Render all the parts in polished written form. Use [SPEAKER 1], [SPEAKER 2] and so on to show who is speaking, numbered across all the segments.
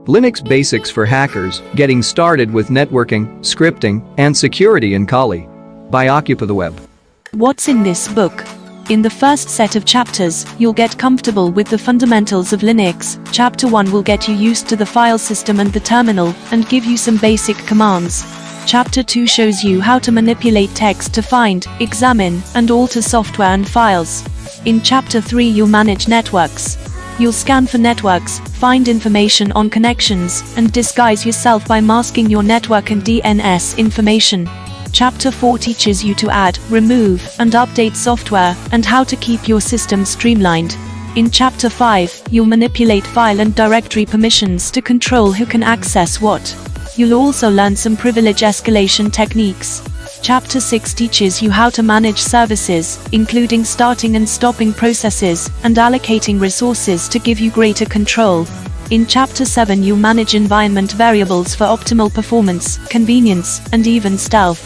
[SPEAKER 1] Linux Basics for Hackers, Getting Started with Networking, Scripting, and Security in Kali. By OccupaTheWeb.
[SPEAKER 2] What's in this book? In the first set of chapters, you'll get comfortable with the fundamentals of Linux. Chapter 1 will get you used to the file system and the terminal, and give you some basic commands. Chapter 2 shows you how to manipulate text to find, examine, and alter software and files. In Chapter 3 you'll manage networks. You'll scan for networks, find information on connections, and disguise yourself by masking your network and DNS information. Chapter 4 teaches you to add, remove, and update software, and how to keep your system streamlined. In Chapter 5, you'll manipulate file and directory permissions to control who can access what. You'll also learn some privilege escalation techniques. Chapter 6 teaches you how to manage services, including starting and stopping processes, and allocating resources to give you greater control. In Chapter 7 you'll manage environment variables for optimal performance, convenience, and even stealth.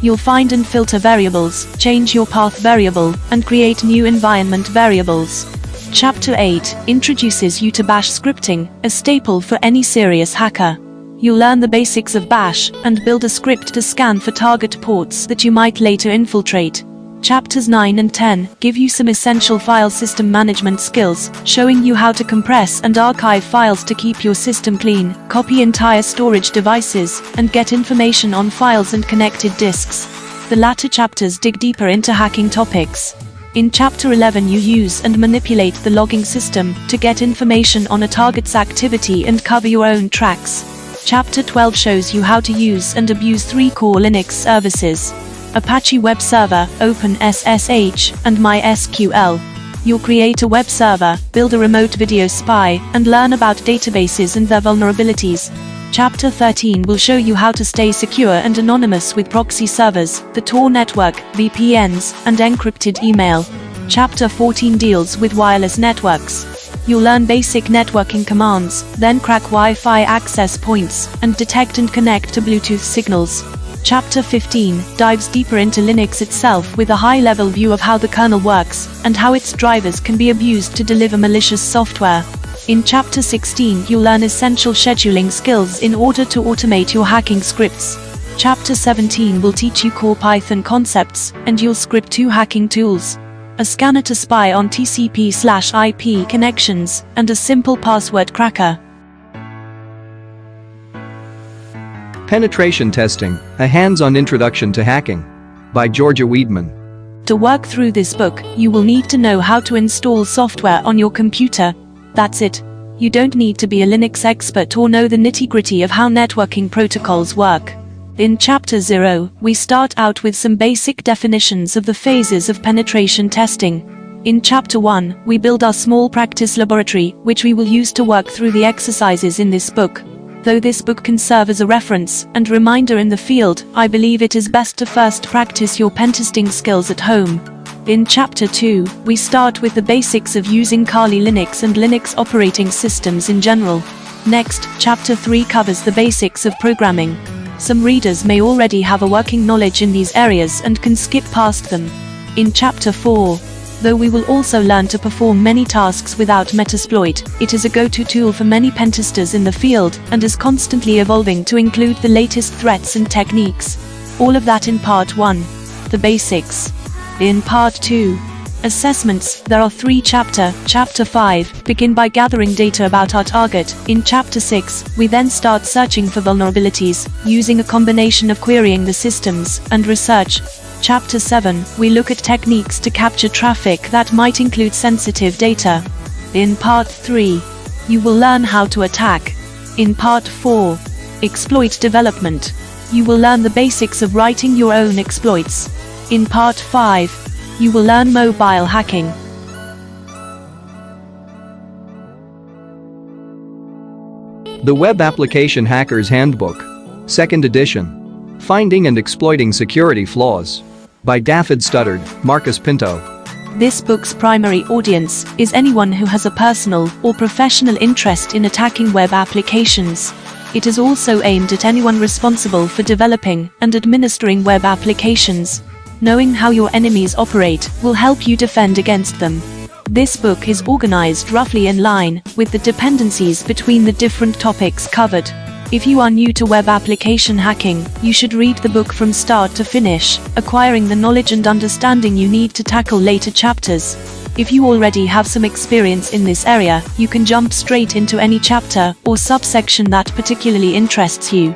[SPEAKER 2] You'll find and filter variables, change your path variable, and create new environment variables. Chapter 8 introduces you to Bash scripting, a staple for any serious hacker. You'll learn the basics of Bash, and build a script to scan for target ports that you might later infiltrate. Chapters 9 and 10 give you some essential file system management skills, showing you how to compress and archive files to keep your system clean, copy entire storage devices, and get information on files and connected disks. The latter chapters dig deeper into hacking topics. In Chapter 11 you use and manipulate the logging system to get information on a target's activity and cover your own tracks. Chapter 12 shows you how to use and abuse 3 core Linux services: Apache Web Server, OpenSSH, and MySQL. You'll create a web server, build a remote video spy, and learn about databases and their vulnerabilities. Chapter 13 will show you how to stay secure and anonymous with proxy servers, the Tor network, VPNs, and encrypted email. Chapter 14 deals with wireless networks. You'll learn basic networking commands, then crack Wi-Fi access points, and detect and connect to Bluetooth signals. Chapter 15 dives deeper into Linux itself with a high-level view of how the kernel works, and how its drivers can be abused to deliver malicious software. In Chapter 16 you'll learn essential scheduling skills in order to automate your hacking scripts. Chapter 17 will teach you core Python concepts, and you'll script 2 hacking tools: a scanner to spy on TCP/IP connections, and a simple password cracker.
[SPEAKER 1] Penetration Testing, a hands-on introduction to hacking. By Georgia Weidman.
[SPEAKER 2] To work through this book, you will need to know how to install software on your computer. That's it. You don't need to be a Linux expert or know the nitty-gritty of how networking protocols work. In Chapter 0, we start out with some basic definitions of the phases of penetration testing. In Chapter 1, we build our small practice laboratory, which we will use to work through the exercises in this book. Though this book can serve as a reference and reminder in the field, I believe it is best to first practice your pentesting skills at home. In Chapter 2, we start with the basics of using Kali Linux and Linux operating systems in general. Next, Chapter 3 covers the basics of programming. Some readers may already have a working knowledge in these areas and can skip past them. In Chapter 4, though we will also learn to perform many tasks without Metasploit, it is a go-to tool for many pentesters in the field, and is constantly evolving to include the latest threats and techniques. All of that in Part 1. The basics. In Part 2. Assessments, there are 3 chapters. Chapter 5, begin by gathering data about our target. In Chapter 6, we then start searching for vulnerabilities, using a combination of querying the systems and research. Chapter 7, we look at techniques to capture traffic that might include sensitive data. In Part 3, you will learn how to attack. In Part 4, exploit development, you will learn the basics of writing your own exploits. In Part 5, you will learn mobile hacking.
[SPEAKER 1] The Web Application Hacker's Handbook. 2nd edition. Finding and Exploiting Security Flaws. By David Studdard, Marcus Pinto.
[SPEAKER 2] This book's primary audience is anyone who has a personal or professional interest in attacking web applications. It is also aimed at anyone responsible for developing and administering web applications. Knowing how your enemies operate will help you defend against them. This book is organized roughly in line with the dependencies between the different topics covered. If you are new to web application hacking, you should read the book from start to finish, acquiring the knowledge and understanding you need to tackle later chapters. If you already have some experience in this area, you can jump straight into any chapter or subsection that particularly interests you.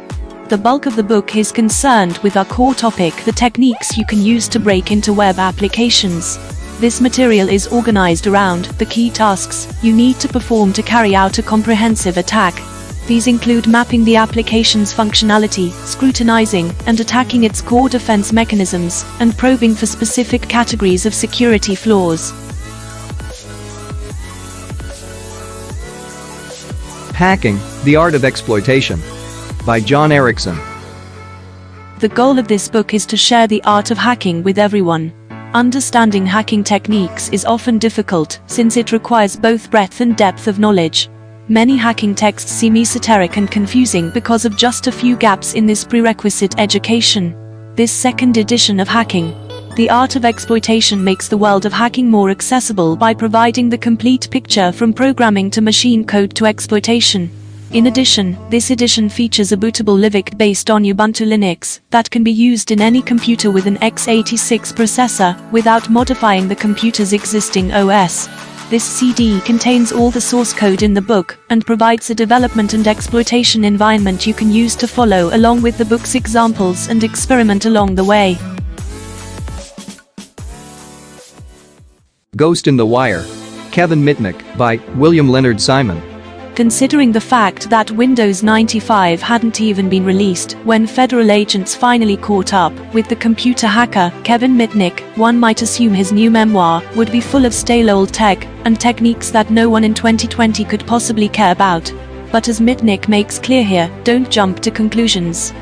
[SPEAKER 2] The bulk of the book is concerned with our core topic, the techniques you can use to break into web applications. This material is organized around the key tasks you need to perform to carry out a comprehensive attack. These include mapping the application's functionality, scrutinizing and attacking its core defense mechanisms, and probing for specific categories of security flaws.
[SPEAKER 1] Hacking, The Art of Exploitation. By John Erickson.
[SPEAKER 2] The goal of this book is to share the art of hacking with everyone. Understanding hacking techniques is often difficult, since it requires both breadth and depth of knowledge. Many hacking texts seem esoteric and confusing because of just a few gaps in this prerequisite education. This second edition of Hacking, The Art of Exploitation makes the world of hacking more accessible by providing the complete picture from programming to machine code to exploitation. In addition, this edition features a bootable Livik based on Ubuntu Linux that can be used in any computer with an x86 processor without modifying the computer's existing OS. This CD contains all the source code in the book and provides a development and exploitation environment you can use to follow along with the book's examples and experiment along the way.
[SPEAKER 1] Ghost in the Wire. Kevin Mitnick, by William Leonard Simon.
[SPEAKER 2] Considering the fact that Windows 95 hadn't even been released when federal agents finally caught up with the computer hacker Kevin Mitnick, one might assume his new memoir would be full of stale old tech and techniques that no one in 2020 could possibly care about. But as Mitnick makes clear here, don't jump to conclusions.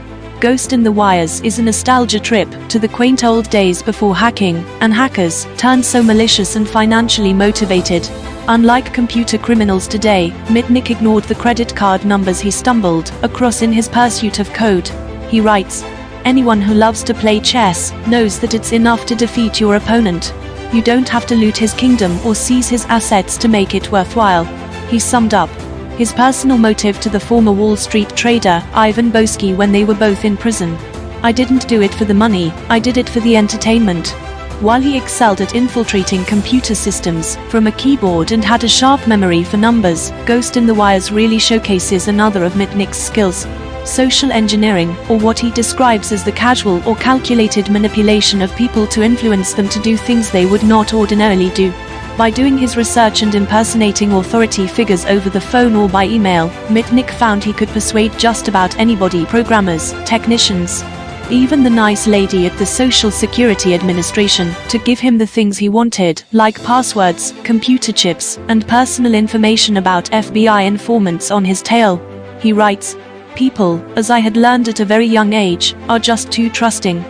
[SPEAKER 2] Ghost in the Wires is a nostalgia trip to the quaint old days before hacking and hackers turned so malicious and financially motivated. Unlike computer criminals today, Mitnick ignored the credit card numbers he stumbled across in his pursuit of code. He writes, "Anyone who loves to play chess knows that it's enough to defeat your opponent. You don't have to loot his kingdom or seize his assets to make it worthwhile." He summed up his personal motive to the former Wall Street trader Ivan Boesky when they were both in prison. "I didn't do it for the money, I did it for the entertainment." While he excelled at infiltrating computer systems from a keyboard and had a sharp memory for numbers, Ghost in the Wires really showcases another of Mitnick's skills: social engineering, or what he describes as the casual or calculated manipulation of people to influence them to do things they would not ordinarily do. By doing his research and impersonating authority figures over the phone or by email, Mitnick found he could persuade just about anybody, programmers, technicians, even the nice lady at the Social Security Administration, to give him the things he wanted, like passwords, computer chips, and personal information about FBI informants on his tail. He writes, "People, as I had learned at a very young age, are just too trusting.